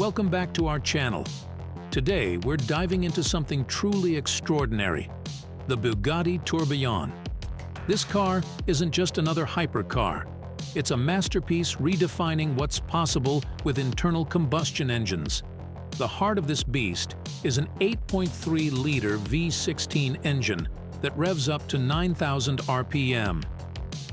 Welcome back to our channel. Today, we're diving into something truly extraordinary, the Bugatti Tourbillon. This car isn't just another hypercar. It's a masterpiece redefining what's possible with internal combustion engines. The heart of this beast is an 8.3-liter V16 engine that revs up to 9,000 RPM.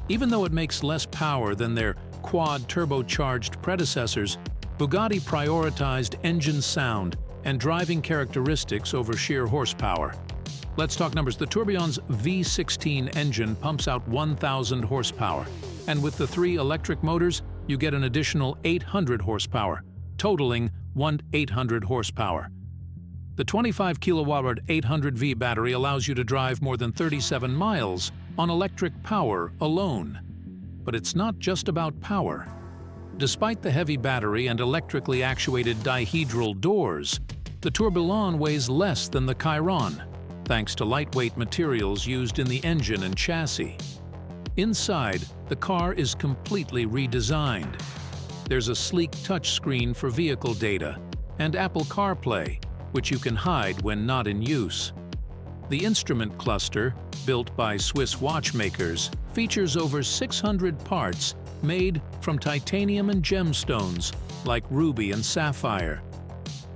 Even though it makes less power than their quad-turbocharged predecessors, Bugatti prioritized engine sound and driving characteristics over sheer horsepower. Let's talk numbers. The Tourbillon's V16 engine pumps out 1,000 horsepower, and with the 3 electric motors, you get an additional 800 horsepower, totaling 800 horsepower. The 25 kilowatt 800V battery allows you to drive more than 37 miles on electric power alone. But it's not just about power. Despite the heavy battery and electrically actuated dihedral doors, the Tourbillon weighs less than the Chiron, thanks to lightweight materials used in the engine and chassis. Inside, the car is completely redesigned. There's a sleek touchscreen for vehicle data and Apple CarPlay, which you can hide when not in use. The instrument cluster, built by Swiss watchmakers, features over 600 parts made from titanium and gemstones like ruby and sapphire.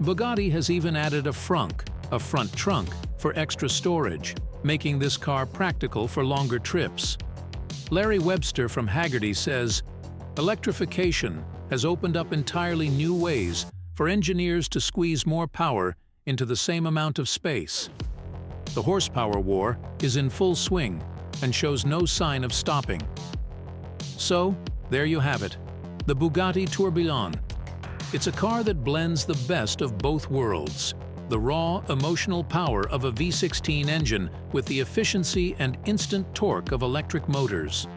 Bugatti has even added a front trunk, for extra storage, making this car practical for longer trips. Larry Webster from Haggerty says, "Electrification has opened up entirely new ways for engineers to squeeze more power into the same amount of space." The horsepower war is in full swing and shows no sign of stopping. So, there you have it, the Bugatti Tourbillon. It's a car that blends the best of both worlds, the raw, emotional power of a V16 engine with the efficiency and instant torque of electric motors.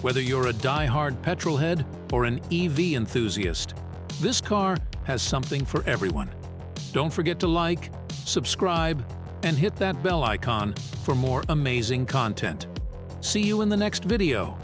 Whether you're a die-hard petrolhead or an EV enthusiast, this car has something for everyone. Don't forget to like, subscribe, and hit that bell icon for more amazing content. See you in the next video.